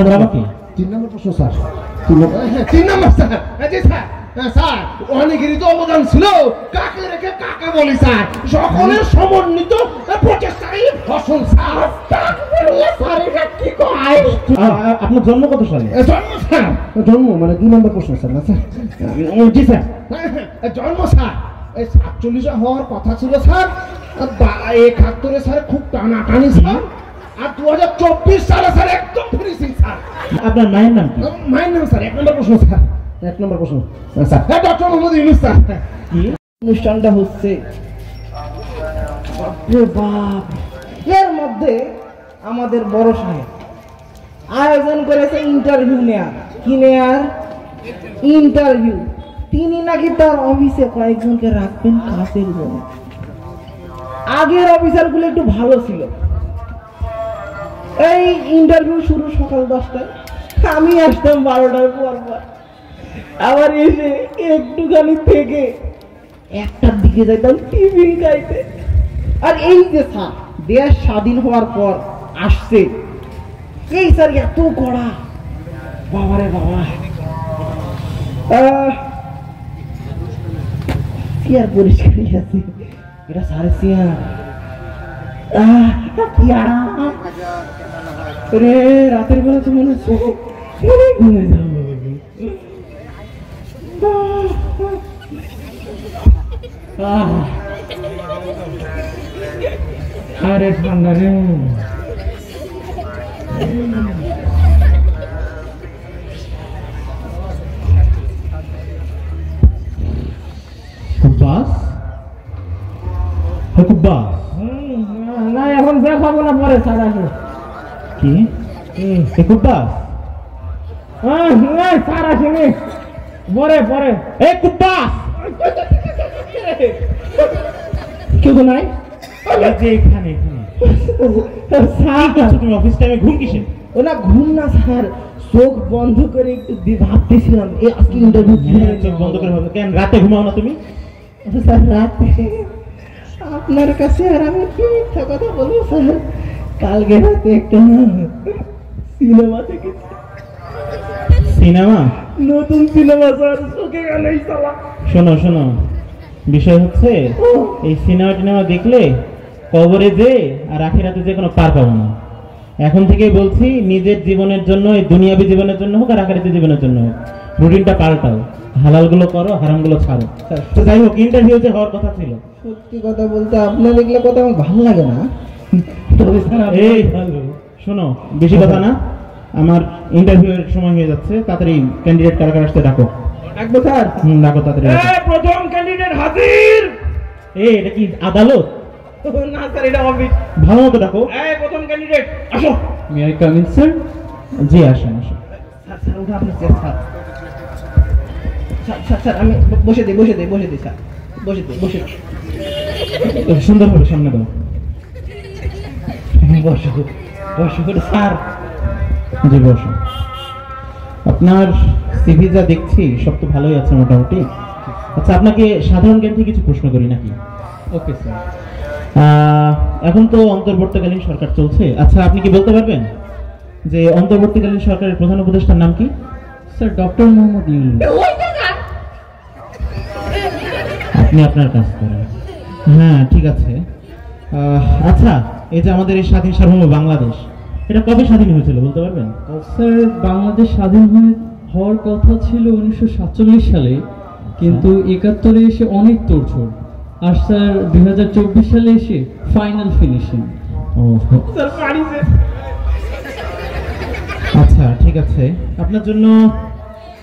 নম্বর আমাকে 3 নম্বর প্রশ্ন স্যার। 3 নম্বর স্যার। জি sir. Sir অনেকেরই তো অবদান ছিল, কাকে রেখে কাকে বলি স্যার, সকলের সমন্বিত প্রচেষ্টাই ফসল স্যার। আপনার জন্ম কত সালে? জন্ম স্যার। জন্ম মানে 2 নম্বর প্রশ্ন স্যার না স্যার? জি স্যার। জন্ম স্যার 47 হওয়ার কথা ছিল স্যার, 71 স্যার খুব টানাটানি স্যার, আর 2024 সালে স্যার একদম ফিনিশিং স্যার। আপনার মায়ের নাম কি? মায়ের নাম স্যার 1 নম্বর প্রশ্ন স্যার। 1 নম্বর প্রশ্ন sir doctor Muhammad Yunus sir. কি অনুষ্ঠানটা হচ্ছে? বাপরে বাপ, এর মধ্যে আমাদের বড় সাহেব আয়োজন করেছে ইন্টারভিউ নেয়ার। কি নেয়ার? ইন্টারভিউ। তিনি নাকি তার অফিসে কয়েকজনকে রাখবেন কাজের জন্য। আগের অফিসারগুলো একটু ভালো ছিল। এই ইন্টারভিউ শুরু সকাল 10টায়, আমি আসতাম 12টার পর পর, আবার এসে একটুখানি থেকে 1টার দিকে যাইতাম টিফিন খাইতে। আর এই যে স্যার দেশ স্বাধীন হওয়ার পর আসছে, এই স্যার এত কড়া, বাবারে বাবা। চেয়ার পরিষ্কারই আছে, এটা স্যারের চেয়ার। কি আরাম রে, রাতের বেলা তো মনে হচ্ছে ঘুমে যাবো। আরে ঠান্ডা রে। না এখন দেখাবো না, পরে স্যার আসে। কি কুব্বাস? স্যার আসেনি, পরে পরে। এই কুব্বাস, কেউ তো নাই এখানে। তুমি অফিস টাইমে ঘুম কিসে? ওনা ঘুম না স্যার, চোখ বন্ধ করে একটু ভাবতেছিলাম এই আজকে ইন্টারভিউ। চোখ বন্ধ করে ভাবো কেন? রাতে ঘুমাও না তুমি? স্যার রাতে আপনার কাছে আর আমি কি মিথ্যা কথা বলবো স্যার, কালকে রাতে একটা সিনেমা দেখেছি। সিনেমা? নতুন সিনেমা স্যার, চোখে গেলেই চালা। শোনো শোনো, বিষয় হচ্ছে এই সিনেমা দেখলে কবরে যে আর আখিরাতে যে কোনো পার পাবো না। এখন থেকে বলছি, নিজের জীবনের জন্য, এই দুনিয়াবী জীবনের জন্য হোক আর আখিরাতের জীবনের জন্য হোক, রুটিনটা পাল্টাও, হালাল গুলো করো, হারাম গুলো ছাড়ো। তো যাই হোক, ইন্টারভিউ যে হওয়ার কথা ছিল। সত্যি কথা বলতে আপনার এগুলো কথা আমার ভালো লাগে না। এই শোনো, বেশি কথা না, আমার ইন্টারভিউ এর সময় হয়ে যাচ্ছে, তাড়াতাড়ি ক্যান্ডিডেট কারা কারা আসতে ডাকো। ডাকবো স্যার? ডাকো তাড়াতাড়ি। প্রথম ক্যান্ডিডেট হাজির। এটা কি আদালত? না স্যার, এটা অফিস। ভালো মতো ডাকো। প্রথম ক্যান্ডিডেট আসো। May I come in sir? জি আসেন আসেন। স্যার ওটা আপনি স্যার। স্যার আমি বসে দিই স্যার, বসে দিই। সুন্দর হবে, সামনে দাও। বসো স্যার। জি বসো। আপনার সিভি যা দেখছি সব তো ভালোই আছে মোটামুটি। আচ্ছা, আপনাকে সাধারণ জ্ঞান থেকে কিছু প্রশ্ন করি নাকি? Okay sir. এখন তো অন্তর্বর্তীকালীন সরকার চলছে। আচ্ছা, আপনি কি বলতে পারবেন যে অন্তর্বর্তীকালীন সরকারের প্রধান উপদেষ্টার নাম কি? Sir doctor Muhammad Yunus. আপনি আপনার কাজ করেন। হ্যাঁ ঠিক আছে। আচ্ছা, এই যে আমাদের এই স্বাধীন সার্বভৌম বাংলাদেশ, এটা কবে স্বাধীন হয়েছিল বলতে পারবেন? স্যার বাংলাদেশ স্বাধীন হওয়ার কথা ছিল 1947 সালে, কিন্তু 71-এ এসে অনেক তোড়জোড়, আর স্যার 2024 সালে এসে ফাইনাল ফিনিশিং। আচ্ছা ঠিক আছে, আপনার জন্য।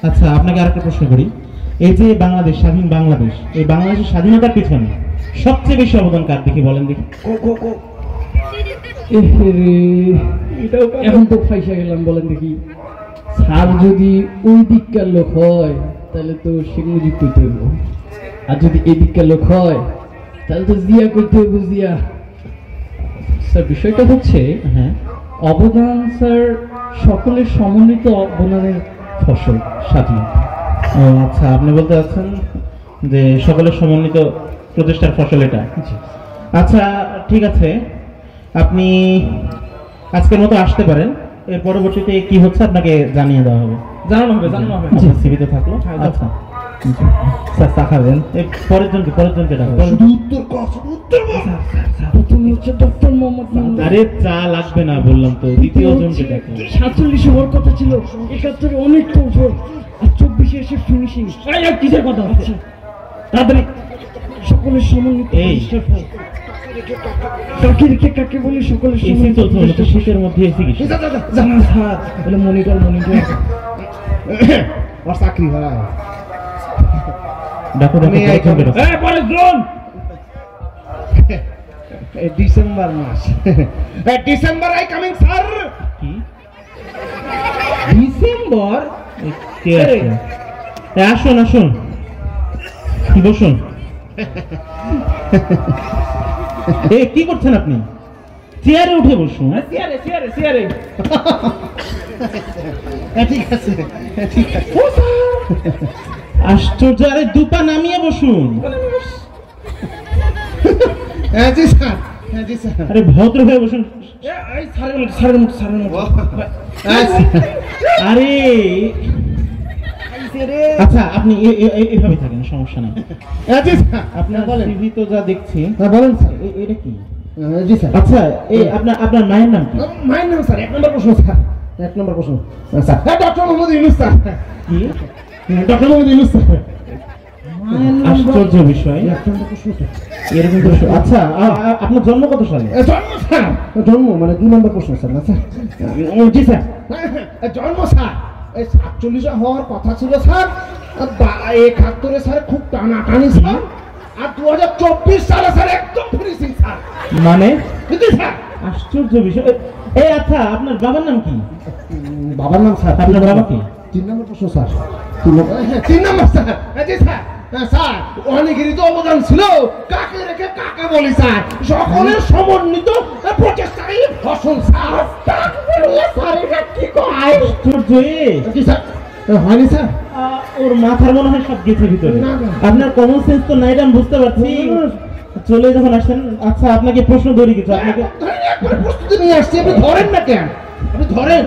আচ্ছা, আপনাকে আরেকটা প্রশ্ন করি। এই যে বাংলাদেশ, স্বাধীন বাংলাদেশ, এই বাংলাদেশের স্বাধীনতার পিছনে সবচেয়ে বেশি অবদান কার দেখি বলেন দেখি? এখন তো ফাইসা গেলাম, বলেন দেখি। স্যার যদি ওই দিককার লোক হয় তাহলে তো শেখ মুজিব কইতে হইব, আর যদি এই দিককার লোক হয় তাহলে তো জিয়া কইতে হইব, জিয়া। স্যার বিষয়টা হচ্ছে, হ্যাঁ, অবদান স্যার সকলের সমন্বিত অবদানের ফসল স্বাধীনতা। ও আচ্ছা, আপনি বলতে চাচ্ছেন যে সকলের সমন্বিত প্রচেষ্টার ফসল এটা। আচ্ছা ঠিক আছে, আপনি আজকের মতো আসতে পারেন। এর পরবর্তীতে কি হচ্ছে আপনাকে জানিয়ে দেওয়া হবে। জানানো হবে, জানানো হবে। জি, সিভিতে থাকলো। আচ্ছা স্যার চা খাবেন? পরের জনকে ডাকো। শুধু উত্তর কর, শুধু উত্তর বল। প্রথমে হচ্ছে ডক্টর মোহাম্মদ মামুন। আরে চা লাগবে না বললাম তো, দ্বিতীয় জনকে ডাকো। 47 হওয়ার কথা ছিল, 71 অনেক কৌশল, আর 24 এসে ফিনিশিং। আর কিসের কথা হচ্ছে? তাড়াতাড়ি সকলের সমন্বিত প্রচেষ্টার ফল। কাকে রেখে কাকে বলি সকলের এসি সমন্বিত চলছে মনে হচ্ছে, প্রচেষ্টার ফল। শীতের মধ্যে এসি কি? জানা স্যার, বলে মনিটর। ওর চাকরি হয়। ডাকো আমি এই পরের জনকে ডাকো। পরের জন ডিসেম্বর মাস। December I coming sir. কি ডিসেম্বর? কে আসছে? আসুন বসুন। কি করছেন আপনি? চেয়ারে উঠে বসুন। চেয়ারে ঠিক আছে, ঠিক আছে। আশ্চর্য! আরে দুপা নামিয়ে বসুন। জি স্যার, জি স্যার। আরে ভদ্র হয়ে বসুন। স্যারের মুখ। আরে আচ্ছা, আপনি এইভাবে থাকেন, সমস্যা নেই। জি স্যার, আপনার সিভি তো যা দেখছি। বলেন স্যার। এটা কি? জি স্যার। আচ্ছা, এই আপনার মায়ের নাম কি? মায়ের নাম স্যার 1 নম্বর প্রশ্ন স্যার, 1 নম্বর প্রশ্ন sir. Doctor Muhammad Yunus sir. কি? Doctor Muhammad Yunus sir. আশ্চর্য বিষয়, 1 নম্বর প্রশ্ন স্যার। এরকম তো। আচ্ছা, আপনার জন্ম কত সালে? জন্ম স্যার, জন্ম মানে 2 নম্বর প্রশ্ন স্যার। না স্যার। জি স্যার। জন্ম স্যার 47 হওয়ার কথা ছিল স্যার। 71 স্যার খুব টানাটানি স্যার। আর 2024 সালে স্যার একদম ফিনিশিং স্যার। মানে? কিন্তু স্যার আশ্চর্য বিষয়। আচ্ছা, আপনার বাবার নাম কি? বাবার নাম স্যার। আপনার বাবা কি? 3 নম্বর প্রশ্ন স্যার। 3 নম্বর স্যার। জি স্যার। স্যার অনেকেরই তো অবদান ছিল, কাকে রেখে কাকে বলি স্যার। সকলের সমন্বিত প্রচেষ্টাই ফসল স্যার। কি কয়? আশ্চর্য! জি স্যার। হয়নি স্যার। ওর মাথার মনে হয় সব গেছে ভিতরে। না, না। আপনার কমন সেন্স তো নাই, আমি বুঝতে পারছি। চলে যখন আসছেন, আচ্ছা আপনাকে প্রশ্ন ধরি কিছু। আপনাকে প্রস্তুতি নিয়ে আসছি, আপনি ধরেন না কেন? আপনি ধরেন।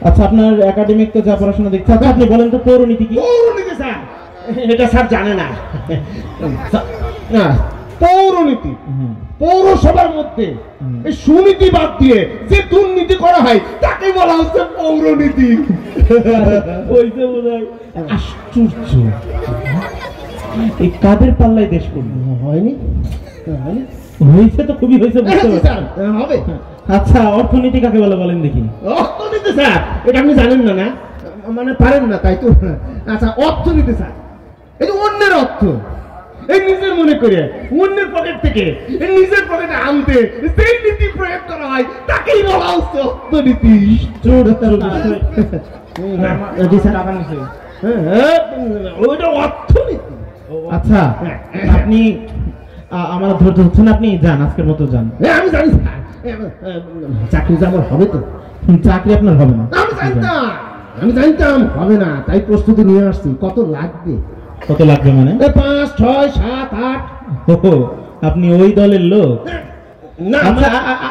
আচ্ছা, আপনার একাডেমিক তো যা পড়াশোনা দেখছি, আচ্ছা আপনি বলেন তো পৌরনীতি কি? পৌরনীতি স্যার, এটা স্যার জানে না। না, পৌরনীতি পৌরসভার মধ্যে এই সুনীতি বাদ দিয়ে যে দুর্নীতি করা হয় তাকে বলা হচ্ছে পৌরনীতি। হইছে বোধহয়। আশ্চর্য! এই কাদের পাল্লায় দেশ করলো? হয়নি? হয়েছে তো, খুবই হয়েছে, বুঝতে পারছি। স্যার হবে। আচ্ছা, অর্থনীতি কাকে বলে বলেন দেখি? অর্থনীতি স্যার, এটা আপনি জানেন না? না মানে পারেন না, তাই তো। আচ্ছা, অর্থনীতি স্যার এই যে অন্যের অর্থ এই নিজের মনে করে অন্যের পকেট থেকে নিজের পকেটে আনতে সেই নীতি প্রয়োগ করা হয় তাকেই বলা হচ্ছে অর্থনীতি। ওইটা অর্থনীতি। আচ্ছা, আপনি আমার ধৈর্য হচ্ছে না, আপনি যান, আজকের মতো যান। আমি জানি স্যার, চাকরি যে আমার হবে তো। চাকরি আপনার হবে না? আমি জানতাম হবে না, তাই প্রস্তুতি নিয়ে আসছি। কত লাগবে? কত লাগবে মানে? 5, 6, 7, 8। আপনি ওই দলের লোক? না আচ্ছা,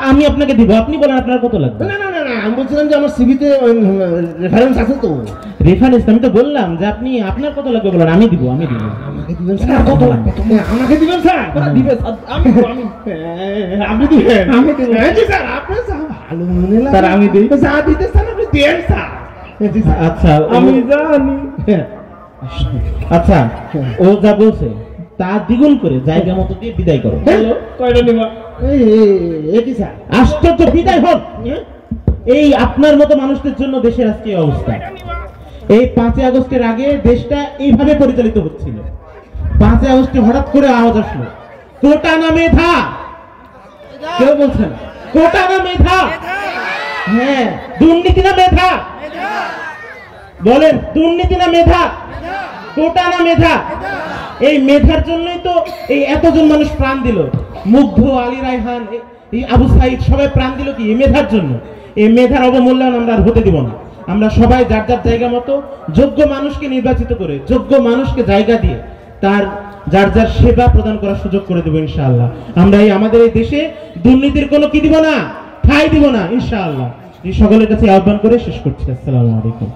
আমি আপনাকে দিব, আপনি বলেন আপনার কত লাগবে। না না না না, আমি বলছিলাম যে আমার সিভিতে রেফারেন্স আছে তো। রেফারেন্স? আমি তো বললাম যে আপনি আপনার কত লাগবে বলেন, আমি দিব। আমাকে দিবেন স্যার? কত লাগবে? আমাকে দিবেন স্যার? দিবে স্যার, আমি আপনি দিবেন? আমি দিব। জি স্যার, আপনি স্যার ভালো মনে লাগে স্যার, আমি দিই। যা দিতে স্যার আপনি দেন স্যার। জি স্যার। আচ্ছা, আমি জানি। আচ্ছা, ও যা বলছে তা দ্বিগুণ করে জায়গা মতো দিয়ে বিদায় করো। হ্যালো, কয়টা নিবা? এই কি স্যার? আশ্চর্য! বিদায় হন। এই আপনার মতো মানুষদের জন্য দেশের আজকে এই অবস্থা। এই 5 আগস্টের আগে দেশটা এইভাবে পরিচালিত হচ্ছিল। 5 আগস্টে হঠাৎ করে আওয়াজ আসলো, কোটা না মেধা। কেউ বলছেন কোটা না মেধা? হ্যাঁ, দুর্নীতি না মেধা? বলেন, দুর্নীতি না মেধা? কোটা না মেধা? এই মেধার জন্যই তো এই এতজন মানুষ প্রাণ দিল। মুগ্ধ, আলী রায়হান, এই আবু সাইদ সবাই প্রাণ দিল কি? এই মেধার জন্য। এই মেধার অবমূল্যায়ন আমরা আর হতে দিব না। আমরা সবাই যার যার জায়গা মতো যোগ্য মানুষকে নির্বাচিত করে, যোগ্য মানুষকে জায়গা দিয়ে তার যার যার সেবা প্রদান করার সুযোগ করে দেবো ইনশাআল্লাহ। আমরা আমাদের এই দেশে দুর্নীতির কোনো কি দিব না, ঠাঁই দিব না ইনশাআল্লাহ। এই সকলের কাছে আহ্বান করে শেষ করছি। আসসালামু আলাইকুম।